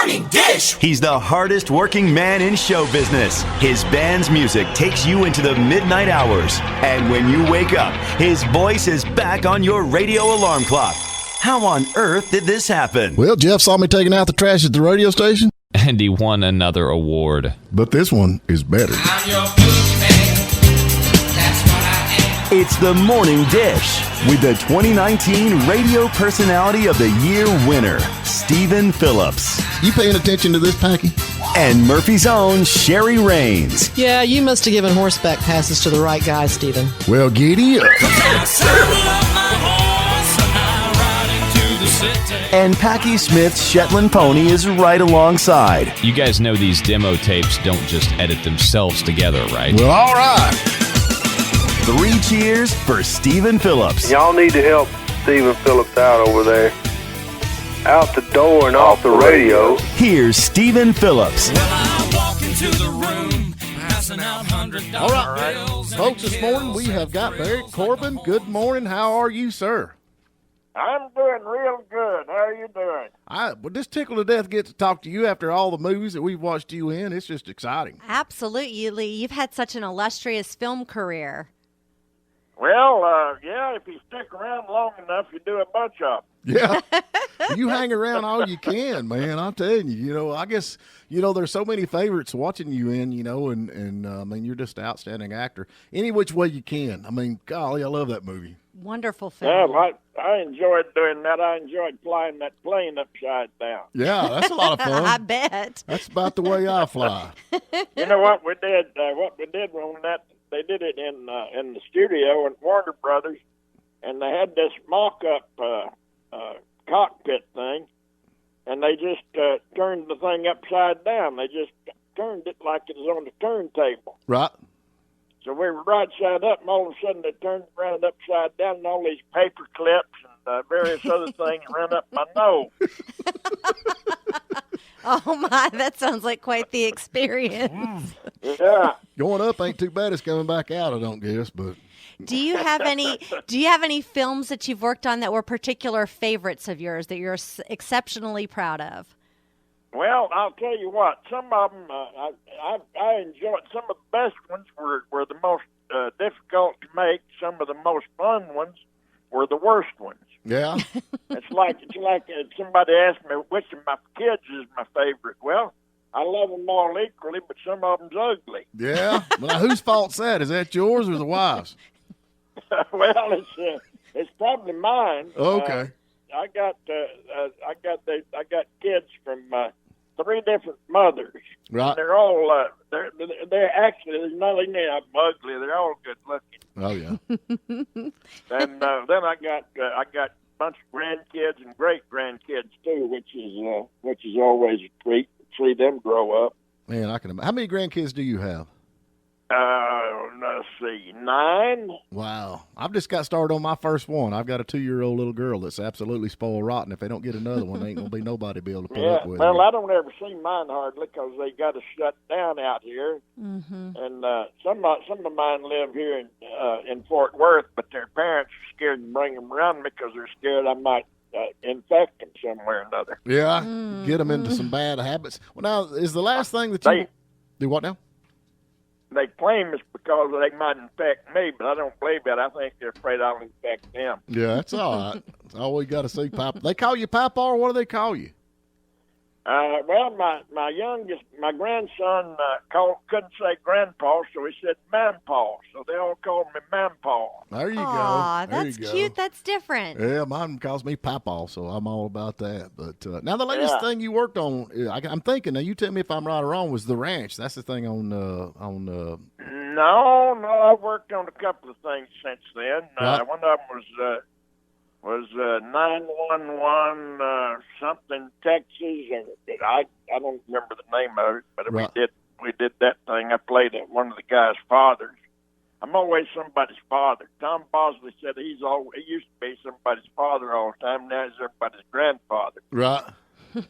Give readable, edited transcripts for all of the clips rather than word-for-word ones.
Morning Dish. He's the hardest working man in show business. His band's music takes you into the midnight hours. And when you wake up, his voice is back on your radio alarm clock. How on earth did this happen? Well, Jeff saw me taking out the trash at the radio station. And he won another award. But this one is better. I'm your boogeyman. That's what I am. It's the Morning Dish with the 2019 Radio Personality of the Year winner, Stephen Phillips. You paying attention to this, Packy? And Murphy's own Sherry Raines. Yeah, you must have given horseback passes to the right guy, Stephen. Well, giddy up. And Packy Smith's Shetland pony is right alongside. You guys know these demo tapes don't just edit themselves together, right? Well, all right. 3 cheers for Stephen Phillips. Y'all need to help Stephen Phillips out over there. Out the door and off the radio. Here's Stephen Phillips. Well, I walk into the room, passing out $100 All right, bills. folks, this morning we have got Barry Corbin. Good morning. How are you, sir? I'm doing real good. How are you doing? Well, just tickled to death get to talk to you after all the movies that we've watched you in. It's just exciting. Absolutely. You've had such an illustrious film career. Well, yeah, if you stick around long enough, you do a bunch of them. Yeah. You hang around all you can, man. I'm telling you, I guess, there's so many favorites watching you in, and I mean, you're just an outstanding actor. Any which way you can. I mean, golly, I love that movie. Wonderful film. Yeah, I enjoyed doing that. I enjoyed flying that plane upside down. Yeah, that's a lot of fun. I bet. That's about the way I fly. You know what we did? What we did when they did it in the studio in Warner Brothers, and they had this mock-up cockpit thing, and they just turned the thing upside down. They just turned it like it was on the turntable. Right. So we were right side up, and all of a sudden they turned around upside down, and all these paper clips and various other things ran up my nose. Oh, my, that sounds like quite the experience. Yeah. Going up ain't too bad. It's coming back out, I don't guess, but... Do you have any films that you've worked on that were particular favorites of yours that you're exceptionally proud of? Well, I'll tell you what. Some of them I enjoyed. Some of the best ones were the most difficult to make. Some of the most fun ones were the worst ones. Yeah. It's like somebody asked me which of my kids is my favorite. Well, I love them all equally, but some of them's ugly. Yeah. Well, whose fault's that? Is that yours or the wife's? Well, it's probably mine. Okay. I got kids from 3 different mothers. Right. They're all they're actually there's none of them ugly. They're all good looking. Oh yeah. And then I got a bunch of grandkids and great grandkids too, which is always a treat to see them grow up. Man, I can imagine. How many grandkids do you have? Let's see, 9. Wow. I've just got started on my first one. I've got a 2-year-old little girl that's absolutely spoiled rotten. If they don't get another one, there ain't going to be nobody to be able to put up with well, it. I don't ever see mine hardly because they got to shut down out here. Mm-hmm. And some of mine live here in Fort Worth, but their parents are scared to bring them around because they're scared I might infect them somewhere or another. Yeah, get them into some bad habits. Well, now, is the last thing that you... Do what now? They claim it's because they might infect me, but I don't believe that. I think they're afraid I'll infect them. Yeah, that's all right. That's all we got to see, Papa. They call you Papa, or what do they call you? Well, my grandson couldn't say grandpa, so he said Mampaw. So they all called me Mampaw. There you Aw, go. There that's you go. cute. That's different. Yeah, mine calls me Papa, so I'm all about that. But now the latest thing you worked on, I'm thinking. Now you tell me if I'm right or wrong. Was The Ranch? That's the thing on. No, I've worked on a couple of things since then. Right. One of them was 911 something Texas, and I don't remember the name of it, but right. we did that thing. I played one of the guy's fathers. I'm always somebody's father. Tom Bosley said he used to be somebody's father all the time. Now he's everybody's grandfather. Right.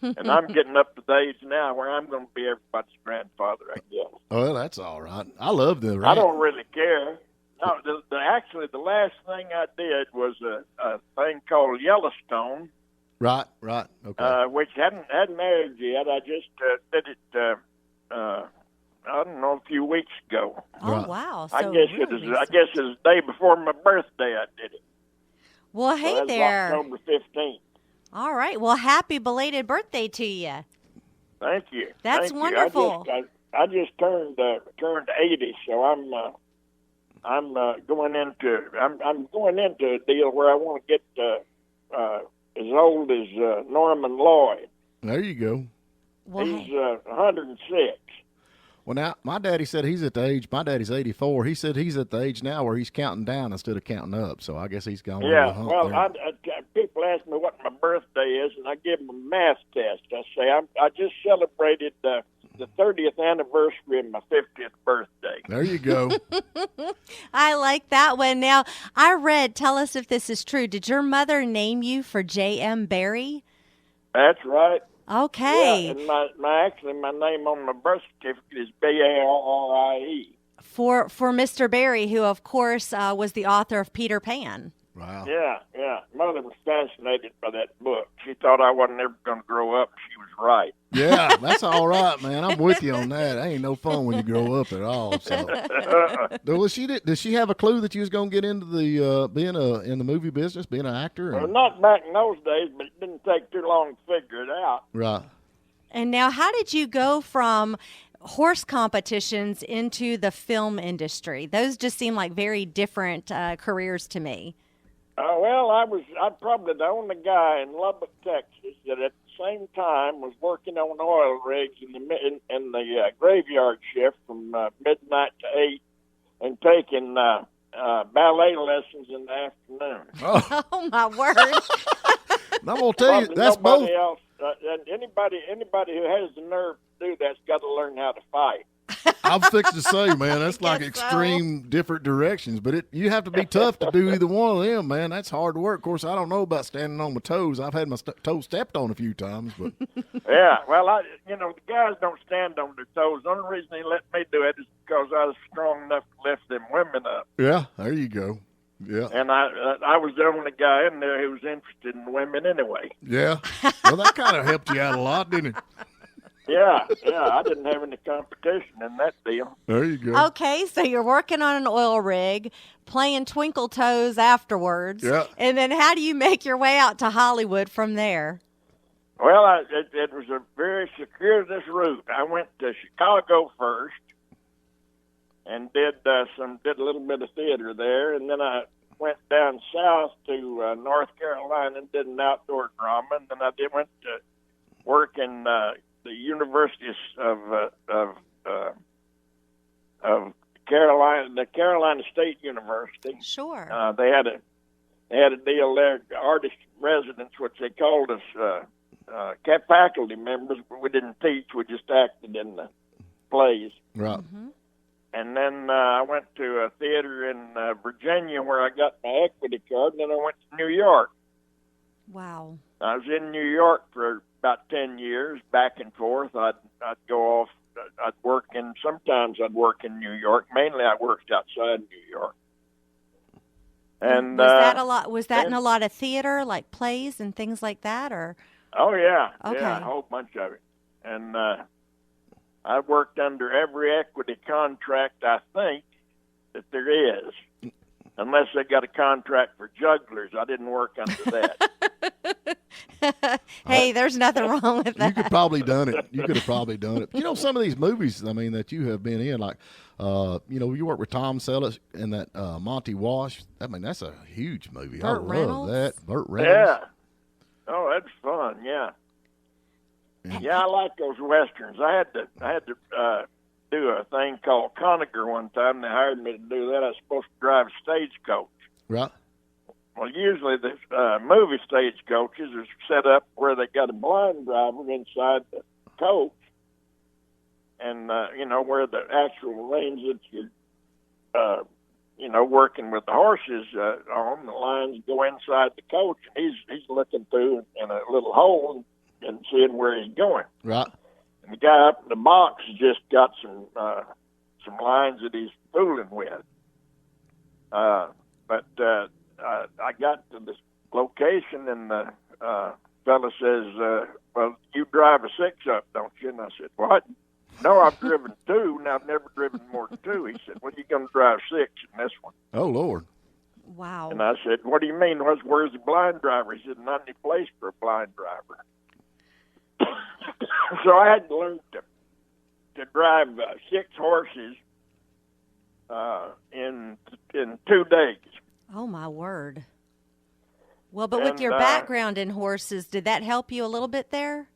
And I'm getting up to the age now where I'm going to be everybody's grandfather, I guess. Well, that's all right. I love The Ranch. I don't really care. No, actually, the last thing I did was a thing called Yellowstone. Right. Okay. which hadn't aired yet. I just did it. I don't know, a few weeks ago. Oh, Right. wow. So I guess really it was. recent. I guess it was the day before my birthday. I did it. Well, So hey that's there. October 15th. All right. Well, happy belated birthday to you. Thank you. That's Thank wonderful. You. I just turned 80, so I'm going into a deal where I want to get as old as Norman Lloyd. There you go. Well, He's hey. 106. Well, now, my daddy said he's at the age, my daddy's 84. He said he's at the age now where he's counting down instead of counting up. So I guess he's gone over the hump Well, there. people ask me what my birthday is, and I give them a math test. I say I just celebrated the 30th anniversary of my 50th birthday. There you go. I like that one. Now, I read, tell us if this is true. Did your mother name you for J.M. Barrie? That's right. Okay. Yeah, and my name on my birth certificate is Barrie. For Mr. Barrie, who, of course, was the author of Peter Pan. Wow. Yeah. Mother was fascinated by that book. She thought I wasn't ever going to grow up. She was right. Yeah, that's all right, man. I'm with you on that. It ain't no fun when you grow up at all. So, did she have a clue that you was going to get into the being in the movie business, being an actor? Well, not back in those days, but it didn't take too long to figure it out. Right. And now, how did you go from horse competitions into the film industry? Those just seem like very different careers to me. Well, I'm probably the only guy in Lubbock, Texas, that at the same time was working on oil rigs in the graveyard shift from midnight to 8, and taking ballet lessons in the afternoon. Oh my word! I'm gonna tell you, Probably that's both. nobody else. And anybody who has the nerve to do that's got to learn how to fight. I'm fixing to say, man, that's like guess so. extreme different directions. But you have to be tough to do either one of them, man. That's hard work. Of course, I don't know about standing on my toes. I've had my toes stepped on a few times, but Yeah, well, the guys don't stand on their toes. The only reason they let me do it is because I was strong enough to lift them women up. yeah, there you go. Yeah, And I was the only guy in there who was interested in women anyway. yeah. Well, that kind of helped you out a lot, didn't it? Yeah, I didn't have any competition in that deal. There you go. Okay, so you're working on an oil rig, playing Twinkle Toes afterwards. Yeah. And then how do you make your way out to Hollywood from there? Well, it was a very circuitous route. I went to Chicago first and did a little bit of theater there, and then I went down south to North Carolina and did an outdoor drama, and then I went to work in the University of Carolina, the Carolina State University. Sure. They had a deal there, artist residence, which they called us faculty members, but we didn't teach. We just acted in the plays. Right. Mm-hmm. And then I went to a theater in Virginia where I got my equity card, and then I went to New York. Wow. I was in New York for about 10 years, back and forth. I'd go off. Sometimes I'd work in New York. Mainly I worked outside New York. And was that a lot? Was that in a lot of theater, like plays and things like that, or? Oh yeah, Okay. yeah, a whole bunch of it. And I worked under every equity contract I think that there is, unless they got a contract for jugglers. I didn't work under that. Hey, there's nothing wrong with that. You could probably done it. You could have probably done it. You know, some of these movies, I mean, that you have been in, like, you work with Tom Selleck in that Monty Wash. I mean, that's a huge movie. Burt I love Reynolds? that. Burt Reynolds. Yeah. Oh, that's fun. Yeah. Yeah, I like those westerns. I had to do a thing called Conager one time. They hired me to do that. I was supposed to drive a stagecoach. Right. Well, usually the movie stagecoaches are set up where they got a blind driver inside the coach, and where the actual reins that you're working with the horses on, the lines go inside the coach, and he's looking through in a little hole and seeing where he's going. Right. And the guy up in the box has just got some lines that he's fooling with. But I got to this location, and fella says, well, you drive a 6-up, don't you? And I said, what? No, I've driven 2, and I've never driven more than 2. He said, well, you're going to drive 6 in this one. Oh, Lord. Wow. And I said, what do you mean? Where's the blind driver? He said, not any place for a blind driver. So I had to learn to drive 6 horses in 2 days. Oh, my word. Well, but with your background in horses, did that help you a little bit there?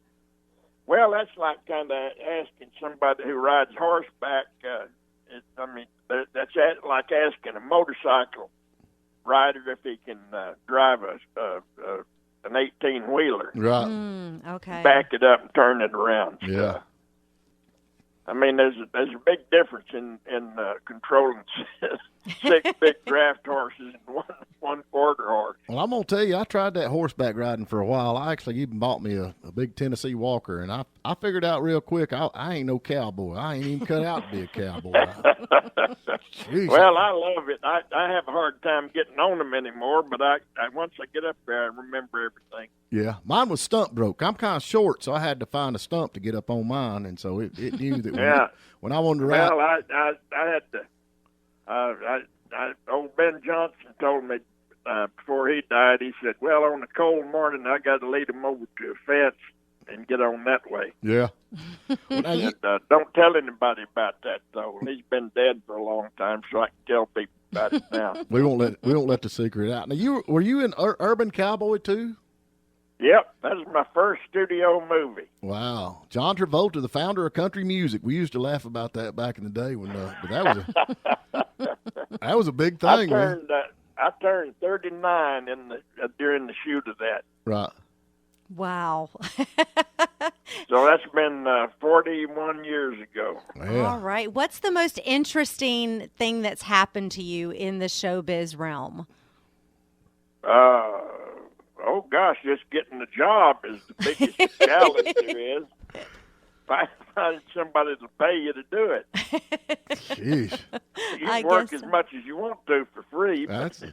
Well, that's like kind of asking somebody who rides horseback. That's like asking a motorcycle rider if he can drive an 18-wheeler. Right. Okay. Back it up and turn it around. Yeah. I mean, there's a big difference in controlling 6 big draft horses and one quarter horse. Well, I'm going to tell you, I tried that horseback riding for a while. I actually even bought me a big Tennessee Walker, and I figured out real quick I ain't no cowboy. I ain't even cut out to be a cowboy. Jeez. Well, I love it. I have a hard time getting on them anymore, but I once I get up there, I remember everything. Yeah, mine was stump broke. I'm kind of short, so I had to find a stump to get up on mine, and so it knew that when I wanted to ride. Well, I had to. Old Ben Johnson told me before he died. He said, "Well, on a cold morning, I got to lead him over to a fence and get on that way." Yeah. Well, And, don't tell anybody about that, though. He's been dead for a long time, so I can tell people about it now. we won't let the secret out. Now, were you in Urban Cowboy too? Yep, that was my first studio movie. Wow, John Travolta, the founder of country music. We used to laugh about that back in the day when, but that was a big thing. I turned 39 during the shoot of that. Right. Wow. So that's been 41 years ago. Yeah. All right. What's the most interesting thing that's happened to you in the showbiz realm? Oh, gosh, just getting a job is the biggest challenge there is. Find somebody to pay you to do it. Jeez. You can work as much as you want to for free. That's But,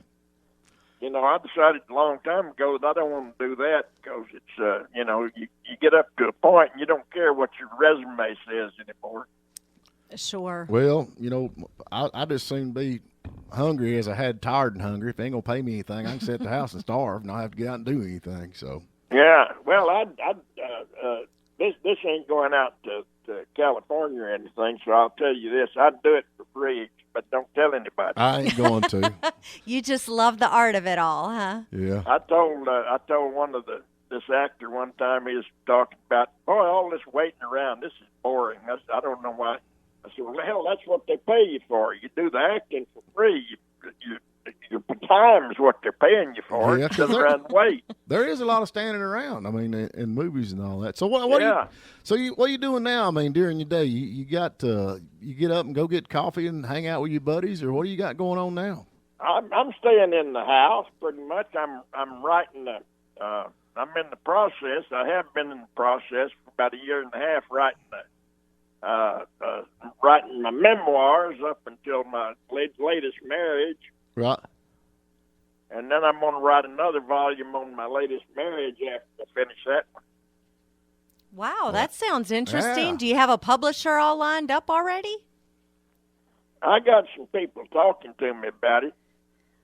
I decided a long time ago that I don't want to do that because it's, you get up to a point and you don't care what your resume says anymore. Sure. Well, I just soon be hungry as I had tired and hungry. If they ain't gonna pay me anything, I can sit at the house and starve, and not have to get out and do anything. So. Yeah. Well, this ain't going out to California or anything, so I'll tell you this: I'd do it for free, but don't tell anybody. I ain't going to. You just love the art of it all, huh? Yeah. I told one of this actor one time, he was talking about, all this waiting around, this is boring. I don't know why. I said, well, hell, that's what they pay you for. You do the acting for free. Your time is what they're paying you for. Yeah, Sit around and wait. There is a lot of standing around. I mean, in movies and all that. So what are you doing now? I mean, during your day, you got you get up and go get coffee and hang out with your buddies, or what do you got going on now? I'm staying in the house pretty much. I'm writing I'm in the process. I have been in the process for about a year and a half writing my memoirs up until my latest marriage. Right. And then I'm going to write another volume on my latest marriage after I finish that one. Wow, that sounds interesting. Yeah. Do you have a publisher all lined up already? I got some people talking to me about it.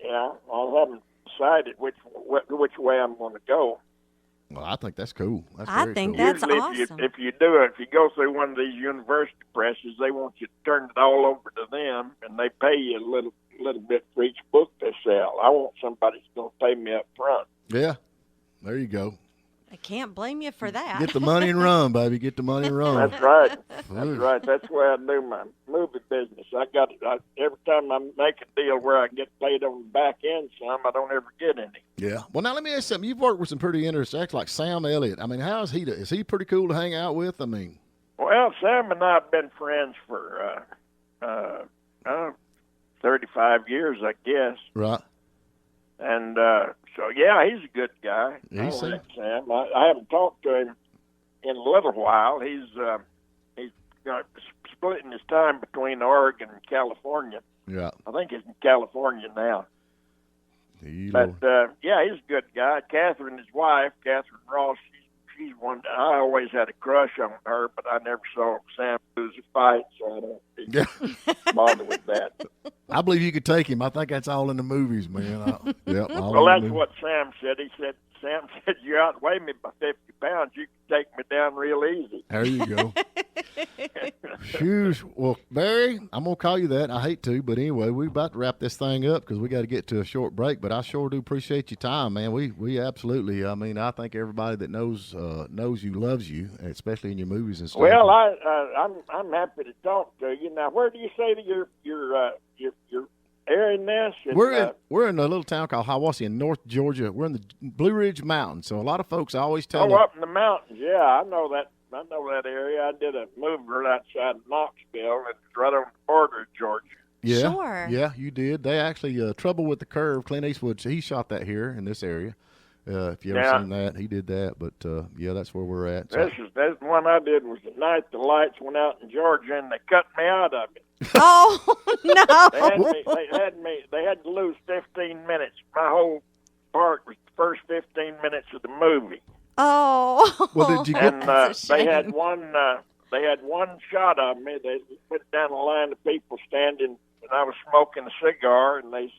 Yeah, I haven't decided which way I'm going to go. Well, I think that's cool. That's I very think cool. that's Usually awesome. if you go through one of these university presses, they want you to turn it all over to them, and they pay you a little bit for each book they sell. I want somebody who's going to pay me up front. Yeah. There you go. I can't blame you for that. Get the money and run, baby. Get the money and run. That's right. That's right. That's the way I do my movie business. Every time I make a deal where I get paid on the back end some, I don't ever get any. Yeah. Well, now let me ask you something. You've worked with some pretty interesting actors like Sam Elliott. I mean, how is he? Is he pretty cool to hang out with? I mean. Well, Sam and I have been friends for 35 years, I guess. Right. And so, yeah, he's a good guy. I like Sam. I haven't talked to him in a little while. He's splitting his time between Oregon and California. Yeah. I think he's in California now. But yeah, he's a good guy. Catherine, his wife, Catherine Ross, she's one. I always had a crush on her, but I never saw Sam lose a fight, so I don't bother with that. I believe you could take him. I think that's all in the movies, man. Well, that's what Sam said. Sam said, you outweigh me by 50 pounds. You can take me down real easy. There you go. Phew. Well, Barry, I'm going to call you that. I hate to, but anyway, we're about to wrap this thing up because we got to get to a short break, but I sure do appreciate your time, man. We absolutely, I mean, I think everybody that knows you loves you, especially in your movies and stuff. Well, I'm happy to talk to you. Now, where do you say that you're airing this? We're in a little town called Hiwassee in North Georgia. We're in the Blue Ridge Mountains, so a lot of folks always tell me. Up in the mountains, yeah, I know that. I know that area. I did a movie right outside of Knoxville, and it's right on the border of Georgia. Yeah, sure. Yeah, you did. They actually Trouble with the Curve. Clint Eastwood, he shot that here in this area. If you ever seen that, he did that. But yeah, that's where we're at. So. That's the one I did. Was the night the lights went out in Georgia, and they cut me out of it. Oh no! They had to lose 15 minutes. My whole part was the first 15 minutes of the movie. Oh. Well, did you get? And they had one. They had one shot of me. They put down a line of people standing, and I was smoking a cigar, and I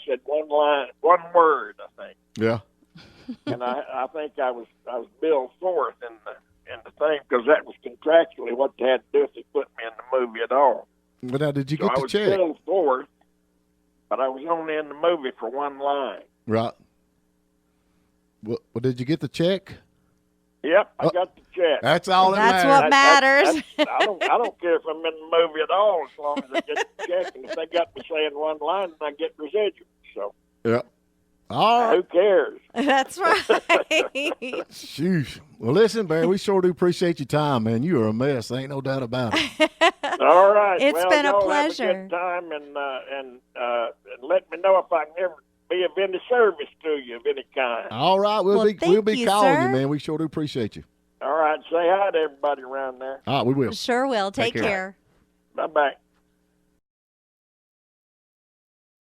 said one word, I think. Yeah. And I think I was billed fourth in the thing because that was contractually what they had to do if they put me in the movie at all. But now, did you get the check? I was billed fourth, but I was only in the movie for one line. Right. Well, did you get the check? Yep, I got the check. That's all that That's matters. what matters. I don't care if I'm in the movie at all as long as I get the check. And if they got me saying one line, then I get residuals. So. Yeah. All right. Who cares? That's right. Sheesh. Well, listen, Barry, we sure do appreciate your time, man. You are a mess. Ain't no doubt about it. All right. It's been a y'all pleasure. Have a good time, and let me know if I can ever be of any service to you of any kind. All right. We'll be you, calling sir. you, man. We sure do appreciate you. All right. Say hi to everybody around there. All right, we will. Sure will. Take care. Bye-bye.